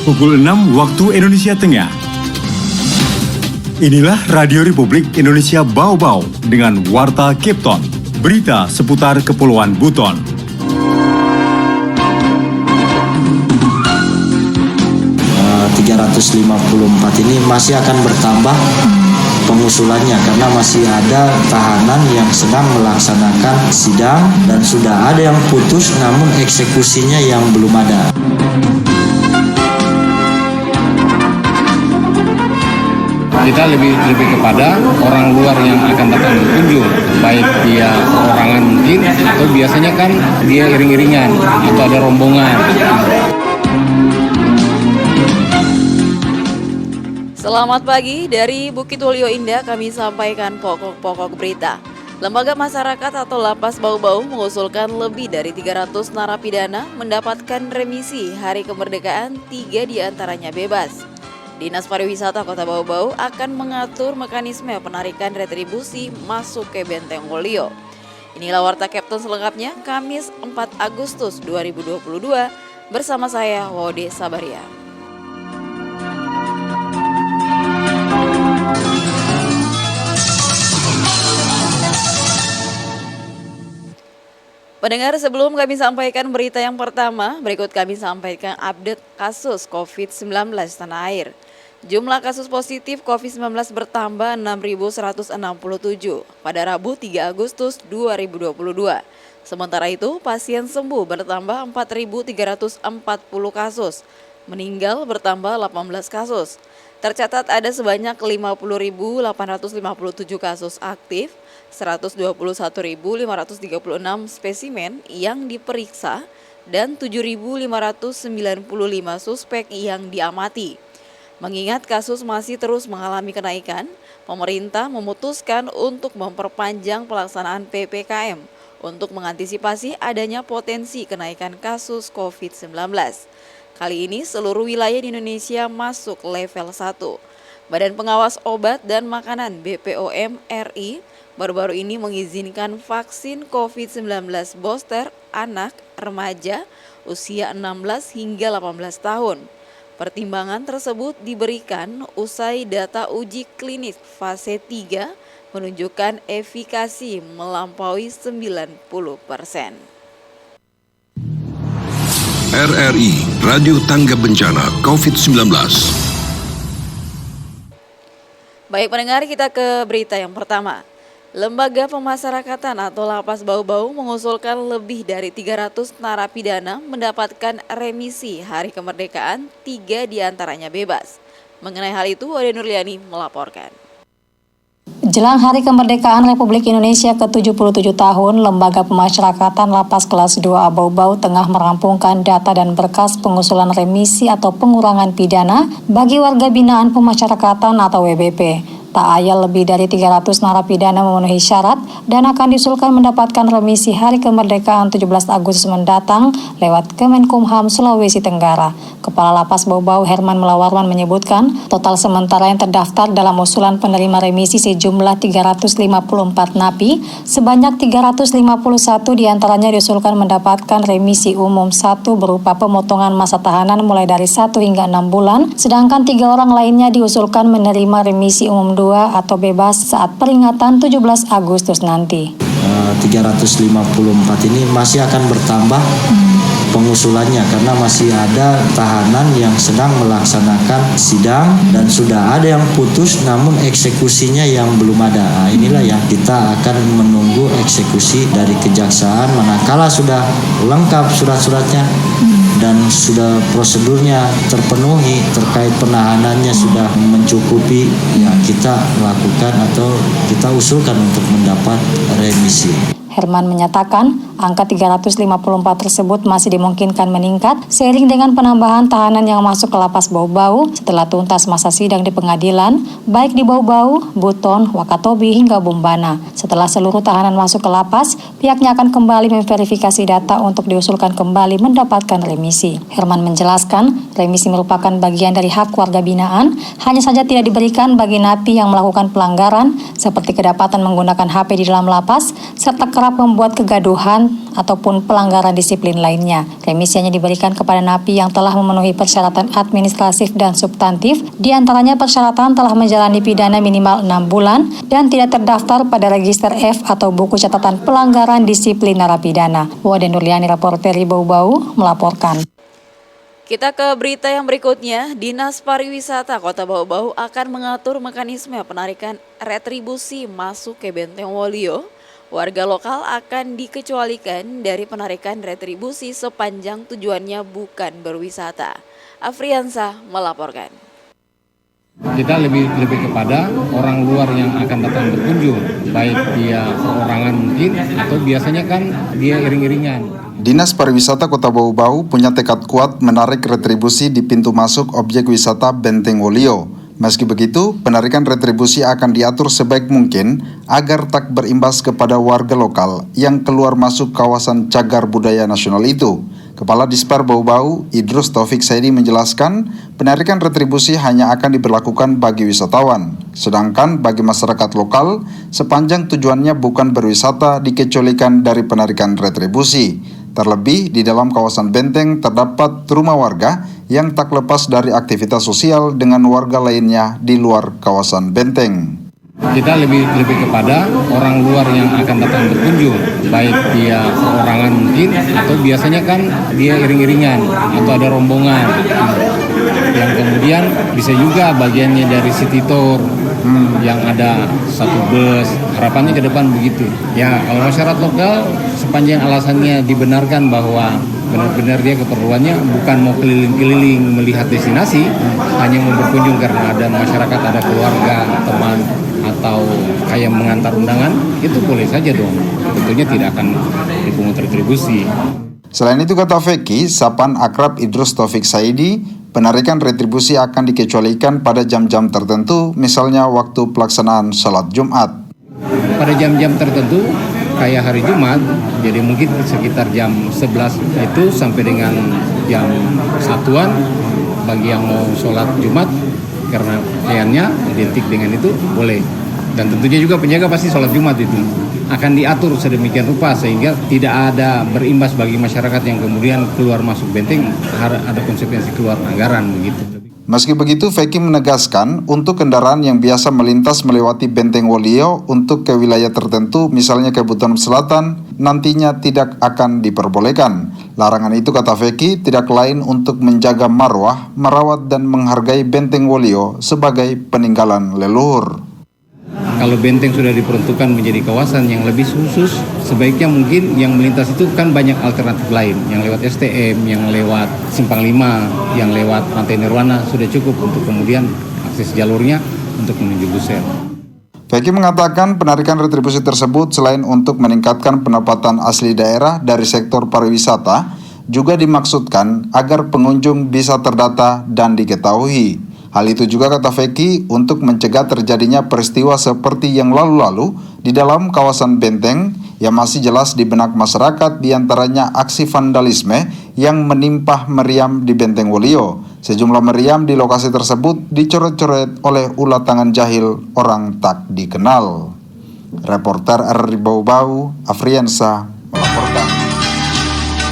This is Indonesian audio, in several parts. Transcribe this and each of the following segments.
pukul 6 waktu Indonesia Tengah. Inilah Radio Republik Indonesia Bau-Bau dengan Warta Kepton, berita seputar Kepulauan Buton. Rp354 ini masih akan bertambah pengusulannya karena masih ada tahanan yang sedang melaksanakan sidang dan sudah ada yang putus namun eksekusinya yang belum ada. Kita lebih kepada orang luar yang akan datang berkunjung, baik dia perorangan mungkin atau biasanya kan dia iring-iringan atau ada rombongan. Selamat pagi, dari Bukit Wolio Indah kami sampaikan pokok-pokok berita. Lembaga Masyarakat atau Lapas Bau-Bau mengusulkan lebih dari 300 narapidana mendapatkan remisi Hari Kemerdekaan, 3 diantaranya bebas. Dinas Pariwisata Kota Bau-Bau akan mengatur mekanisme penarikan retribusi masuk ke Benteng Wolio. Inilah Warta Kepton selengkapnya, Kamis 4 Agustus 2022, bersama saya Wode Sabaria. Pendengar, sebelum kami sampaikan berita yang pertama, berikut kami sampaikan update kasus COVID-19 tanah air. Jumlah kasus positif COVID-19 bertambah 6.167 pada Rabu 3 Agustus 2022. Sementara itu, pasien sembuh bertambah 4.340 kasus, meninggal bertambah 18 kasus. Tercatat ada sebanyak 50.857 kasus aktif, 121.536 spesimen yang diperiksa, dan 7.595 suspek yang diamati. Mengingat kasus masih terus mengalami kenaikan, pemerintah memutuskan untuk memperpanjang pelaksanaan PPKM untuk mengantisipasi adanya potensi kenaikan kasus COVID-19. Kali ini seluruh wilayah di Indonesia masuk level 1. Badan Pengawas Obat dan Makanan BPOM RI baru-baru ini mengizinkan vaksin COVID-19 booster anak remaja usia 16 hingga 18 tahun. Pertimbangan tersebut diberikan usai data uji klinis fase 3 menunjukkan efikasi melampaui 90%. RRI Radio Tangga Bencana COVID-19. Baik pendengar, kita ke berita yang pertama. Lembaga Pemasyarakatan atau Lapas Bau-Bau mengusulkan lebih dari 300 narapidana mendapatkan remisi Hari Kemerdekaan, 3 diantaranya bebas. Mengenai hal itu, Wade Nurliani melaporkan. Jelang Hari Kemerdekaan Republik Indonesia ke-77 tahun, Lembaga Pemasyarakatan Lapas Kelas 2 Bau-Bau tengah merampungkan data dan berkas pengusulan remisi atau pengurangan pidana bagi warga binaan pemasyarakatan atau WBP. Tak ayal lebih dari 300 narapidana memenuhi syarat dan akan diusulkan mendapatkan remisi Hari Kemerdekaan 17 Agustus mendatang lewat Kemenkumham Sulawesi Tenggara. Kepala Lapas Bau-Bau Herman Melawarman menyebutkan, total sementara yang terdaftar dalam usulan penerima remisi sejumlah 354 napi, sebanyak 351 diantaranya diusulkan mendapatkan remisi umum 1 berupa pemotongan masa tahanan mulai dari 1 hingga 6 bulan, sedangkan 3 orang lainnya diusulkan menerima remisi umum 2 atau bebas saat peringatan 17 Agustus nanti. 354 ini masih akan bertambah pengusulannya karena masih ada tahanan yang sedang melaksanakan sidang dan sudah ada yang putus namun eksekusinya yang belum ada. Inilah yang kita akan menunggu eksekusi dari kejaksaan manakala sudah lengkap surat-suratnya dan sudah prosedurnya terpenuhi terkait penahanannya sudah mencukupi, ya kita lakukan atau kita usulkan untuk mendapat remisi. Herman menyatakan angka 354 tersebut masih dimungkinkan meningkat seiring dengan penambahan tahanan yang masuk ke Lapas Bau-Bau setelah tuntas masa sidang di pengadilan, baik di Bau-Bau, Buton, Wakatobi hingga Bumbana. Setelah seluruh tahanan masuk ke lapas, pihaknya akan kembali memverifikasi data untuk diusulkan kembali mendapatkan remisi. Herman menjelaskan, remisi merupakan bagian dari hak warga binaan, hanya saja tidak diberikan bagi napi yang melakukan pelanggaran seperti kedapatan menggunakan HP di dalam lapas serta kerap membuat kegaduhan ataupun pelanggaran disiplin lainnya. Remisi hanya diberikan kepada napi yang telah memenuhi persyaratan administratif dan substantif, di antaranya persyaratan telah menjalani pidana minimal 6 bulan dan tidak terdaftar pada register F atau buku catatan pelanggaran disiplin narapidana. Waden Nurliani, reporter Bau-Bau, melaporkan. Kita ke berita yang berikutnya. Dinas Pariwisata Kota Bau-Bau akan mengatur mekanisme penarikan retribusi masuk ke Benteng Wolio. Warga lokal akan dikecualikan dari penarikan retribusi sepanjang tujuannya bukan berwisata. Afriansa melaporkan. Kita lebih kepada orang luar yang akan datang berkunjung, baik dia perorangan mungkin atau biasanya kan dia iring-iringan. Dinas Pariwisata Kota Bau-Bau punya tekad kuat menarik retribusi di pintu masuk objek wisata Benteng Wolio. Meski begitu, penarikan retribusi akan diatur sebaik mungkin agar tak berimbas kepada warga lokal yang keluar masuk kawasan cagar budaya nasional itu. Kepala Dispar Bau-Bau, Idrus Taufik Saidi menjelaskan, penarikan retribusi hanya akan diberlakukan bagi wisatawan. Sedangkan bagi masyarakat lokal, sepanjang tujuannya bukan berwisata dikecualikan dari penarikan retribusi. Terlebih, di dalam kawasan Benteng terdapat rumah warga yang tak lepas dari aktivitas sosial dengan warga lainnya di luar kawasan Benteng. Kita lebih kepada orang luar yang akan datang berkunjung, baik dia perorangan mungkin atau biasanya kan dia iring-iringan atau ada rombongan yang kemudian bisa juga bagiannya dari city tour yang ada satu bus. Harapannya ke depan begitu. Ya, kalau masyarakat lokal sepanjang alasannya dibenarkan bahwa benar-benar dia keperluannya bukan mau keliling-keliling melihat destinasi, hanya mau berkunjung karena ada masyarakat, ada keluarga, teman, atau kayak mengantar undangan, itu boleh saja dong. Tentunya tidak akan dipungut retribusi. Selain itu, kata Feki, sapaan akrab Idrus Taufik Saidi, penarikan retribusi akan dikecualikan pada jam-jam tertentu, misalnya waktu pelaksanaan sholat Jumat. Pada jam-jam tertentu, kayak hari Jumat, jadi mungkin sekitar jam 11 itu sampai dengan jam 1-an, bagi yang mau sholat Jumat, karena kayaknya identik dengan itu, boleh. Dan tentunya juga penjaga pasti sholat Jumat itu akan diatur sedemikian rupa sehingga tidak ada berimbas bagi masyarakat yang kemudian keluar masuk Benteng, ada konsekuensi keluar anggaran begitu. Meski begitu, Feki menegaskan untuk kendaraan yang biasa melintas melewati Benteng Wolio untuk ke wilayah tertentu, misalnya ke Buton Selatan, nantinya tidak akan diperbolehkan. Larangan itu, kata Feki, tidak lain untuk menjaga marwah, merawat dan menghargai Benteng Wolio sebagai peninggalan leluhur. Kalau Benteng sudah diperuntukkan menjadi kawasan yang lebih khusus, sebaiknya mungkin yang melintas itu kan banyak alternatif lain, yang lewat STM, yang lewat Simpang 5, yang lewat Pantai Nirwana sudah cukup untuk kemudian akses jalurnya untuk menuju Buser. Feki mengatakan penarikan retribusi tersebut selain untuk meningkatkan pendapatan asli daerah dari sektor pariwisata, juga dimaksudkan agar pengunjung bisa terdata dan diketahui. Hal itu juga, kata Feki, untuk mencegah terjadinya peristiwa seperti yang lalu-lalu di dalam kawasan Benteng yang masih jelas di benak masyarakat, diantaranya aksi vandalisme yang menimpa meriam di Benteng Wolio. Sejumlah meriam di lokasi tersebut dicoret-coret oleh ulah tangan jahil orang tak dikenal. Reporter RRI Bau-Bau, Afriansa, melaporkan.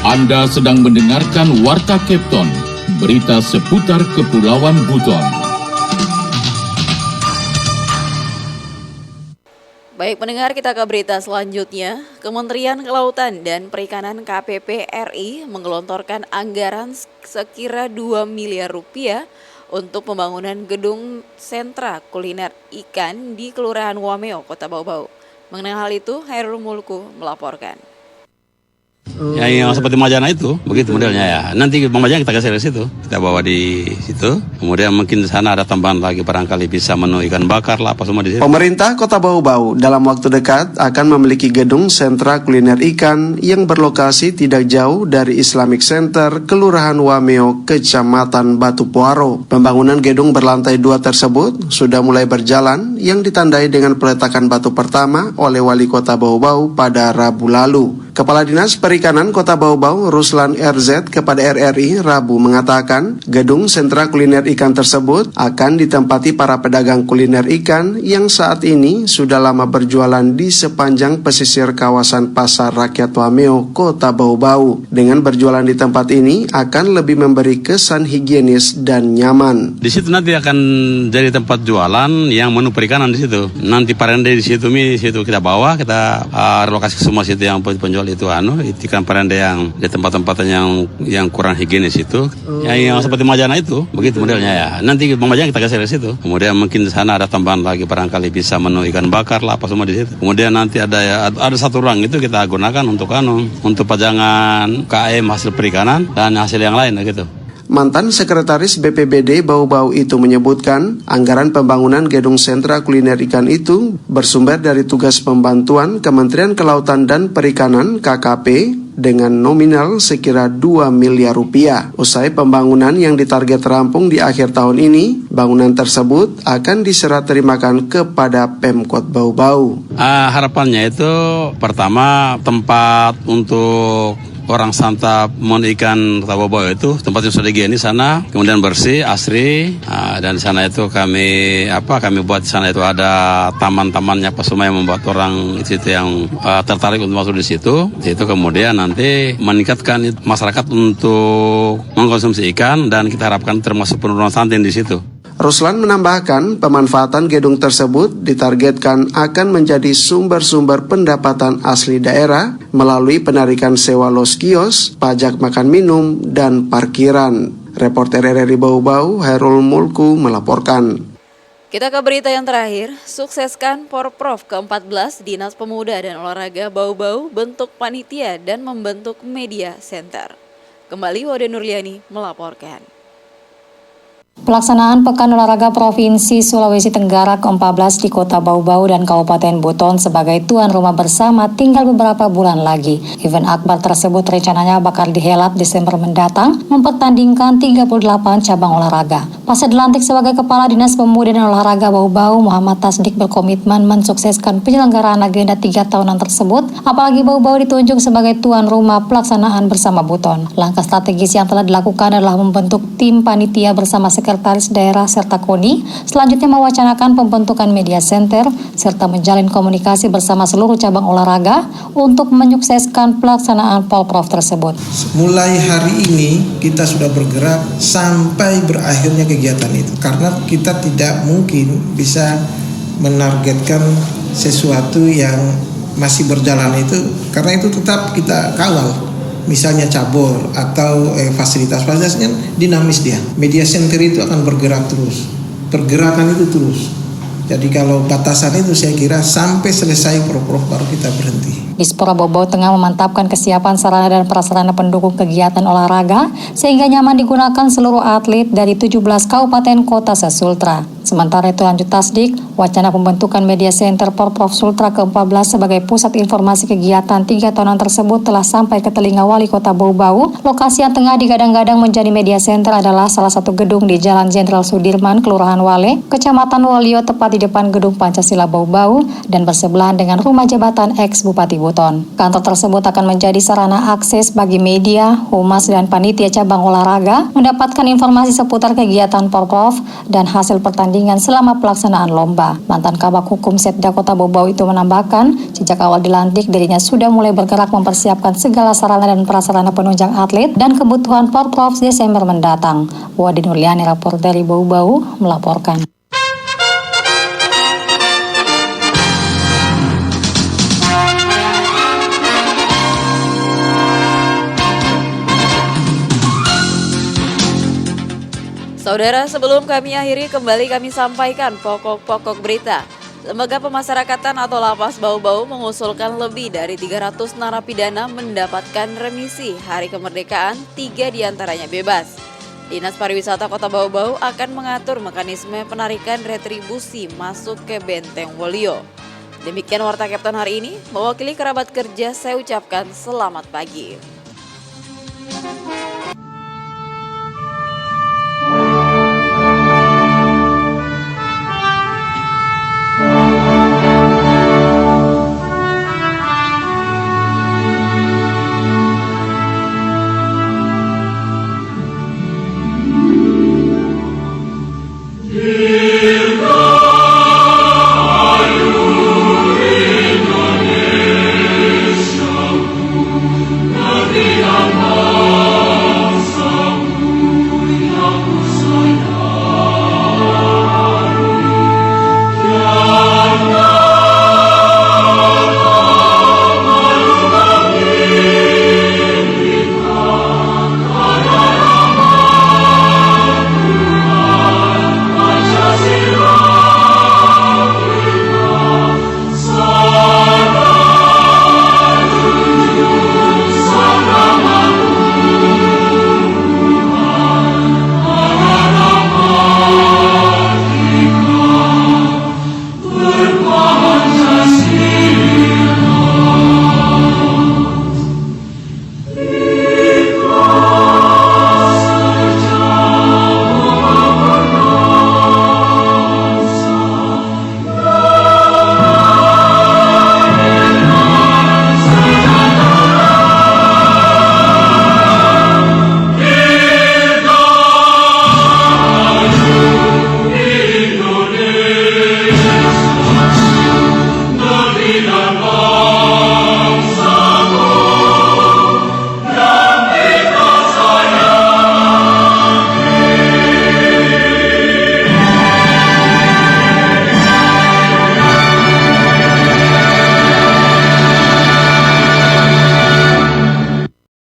Anda sedang mendengarkan Warta Kepton, berita seputar Kepulauan Buton. Baik pendengar, kita ke berita selanjutnya. Kementerian Kelautan dan Perikanan KPP RI menggelontorkan anggaran sekira 2 miliar rupiah untuk pembangunan gedung sentra kuliner ikan di Kelurahan Wameo, Kota Bau-Bau. Mengenai hal itu, Hairul Mulku melaporkan. Ya, yang seperti Majana itu, begitu modelnya ya. Nanti Bang Majana kita kasih dari situ, kita bawa di situ. Kemudian mungkin di sana ada tambahan lagi, barangkali bisa menu ikan bakar lah, apa semua di situ. Pemerintah Kota Bau-Bau dalam waktu dekat akan memiliki gedung sentra kuliner ikan yang berlokasi tidak jauh dari Islamic Center, Kelurahan Wameo, Kecamatan Batu Puaro. Pembangunan gedung berlantai 2 tersebut sudah mulai berjalan, yang ditandai dengan peletakan batu pertama oleh Wali Kota Bau-Bau pada Rabu lalu. Kepala Dinas Perikanan Kota Bau-Bau, Ruslan RZ, kepada RRI Rabu mengatakan gedung sentra kuliner ikan tersebut akan ditempati para pedagang kuliner ikan yang saat ini sudah lama berjualan di sepanjang pesisir kawasan Pasar Rakyat Wameo, Kota Bau-Bau. Dengan berjualan di tempat ini akan lebih memberi kesan higienis dan nyaman. Di situ nanti akan jadi tempat jualan yang menu perikanan di situ. Nanti parende di situ, kita bawa, kita relokasi ke semua situ yang penjual itu ikan parende yang di tempat-tempat yang kurang higienis itu, yang seperti Majana itu, begitu modelnya ya. Nanti Bang Majana kita geser ke situ. Kemudian mungkin di sana ada tambahan lagi, barangkali bisa menu ikan bakar lah apa semua di situ. Kemudian nanti ada satu ruang itu kita gunakan untuk pajangan KM hasil perikanan dan hasil yang lain gitu. Mantan Sekretaris BPBD Bau-Bau itu menyebutkan anggaran pembangunan gedung sentra kuliner ikan itu bersumber dari tugas pembantuan Kementerian Kelautan dan Perikanan KKP dengan nominal sekira 2 miliar rupiah. Usai pembangunan yang ditarget rampung di akhir tahun ini, bangunan tersebut akan diserah terimakan kepada Pemkot Bau-Bau. Harapannya itu pertama tempat untuk orang santap ikan Bau-Bau itu tempat yang sudah higienis sana, kemudian bersih, asri, dan di sana itu kami buat di sana itu ada taman-tamannya apa semua yang membuat orang itu yang tertarik untuk masuk di situ. Itu kemudian nanti meningkatkan masyarakat untuk mengkonsumsi ikan dan kita harapkan termasuk penurunan stunting di situ. Ruslan menambahkan pemanfaatan gedung tersebut ditargetkan akan menjadi sumber-sumber pendapatan asli daerah melalui penarikan sewa los kios, pajak makan minum, dan parkiran. Reporter RRI Bau-Bau, Hairul Mulku melaporkan. Kita ke berita yang terakhir, sukseskan Porprov ke-14 Dinas Pemuda dan Olahraga Bau-Bau bentuk panitia dan membentuk media center. Kembali Wade Nurliani melaporkan. Pelaksanaan Pekan Olahraga Provinsi Sulawesi Tenggara ke-14 di Kota Bau-Bau dan Kabupaten Buton sebagai tuan rumah bersama tinggal beberapa bulan lagi. Event akbar tersebut rencananya bakal dihelat Desember mendatang, mempertandingkan 38 cabang olahraga. Pasca dilantik sebagai Kepala Dinas Pemuda dan Olahraga Bau-Bau, Muhammad Tasdik berkomitmen mensukseskan penyelenggaraan agenda 3 tahunan tersebut, apalagi Bau-Bau ditunjuk sebagai tuan rumah pelaksanaan bersama Buton. Langkah strategis yang telah dilakukan adalah membentuk tim panitia bersama Sekretaris Daerah serta KONI, selanjutnya mewacanakan pembentukan media center, serta menjalin komunikasi bersama seluruh cabang olahraga untuk menyukseskan pelaksanaan Porprov tersebut. Mulai hari ini kita sudah bergerak sampai berakhirnya kegiatan itu, karena kita tidak mungkin bisa menargetkan sesuatu yang masih berjalan itu, karena itu tetap kita kawal. Misalnya cabur atau fasilitas-fasilitasnya dinamis dia. Media center itu akan bergerak terus. Pergerakan itu terus. Jadi kalau batasan itu saya kira sampai selesai Porprov baru kita berhenti. Dispora Bau-Bau tengah memantapkan kesiapan sarana dan prasarana pendukung kegiatan olahraga sehingga nyaman digunakan seluruh atlet dari 17 kabupaten kota se-Sultra. Sementara itu lanjut Tasdik, wacana pembentukan media center Porprov Sultra ke-14 sebagai pusat informasi kegiatan 3 tahunan tersebut telah sampai ke telinga Wali Kota Bau-Bau. Lokasi yang tengah digadang-gadang menjadi media center adalah salah satu gedung di Jalan Jenderal Sudirman, Kelurahan Wale, Kecamatan Wolio, tepat di depan Gedung Pancasila Bau-Bau dan bersebelahan dengan rumah jabatan ex-Bupati Buton. Kantor tersebut akan menjadi sarana akses bagi media, humas, dan panitia cabang olahraga mendapatkan informasi seputar kegiatan Porprov dan hasil pertandingan selama pelaksanaan lomba. Mantan Kabak Hukum Setda Kota Bau-Bau itu menambahkan, sejak awal dilantik dirinya sudah mulai bergerak mempersiapkan segala sarana dan prasarana penunjang atlet dan kebutuhan Porprov Desember mendatang. Wade Nurliani, reporter dari Bau-Bau, melaporkan. Saudara, sebelum kami akhiri, kembali kami sampaikan pokok-pokok berita. Lembaga Pemasyarakatan atau Lapas Bau-Bau mengusulkan lebih dari 300 narapidana mendapatkan remisi hari kemerdekaan, 3 diantaranya bebas. Dinas Pariwisata Kota Bau-Bau akan mengatur mekanisme penarikan retribusi masuk ke Benteng Wolio. Demikian Warta Kapten hari ini, mewakili kerabat kerja saya ucapkan selamat pagi.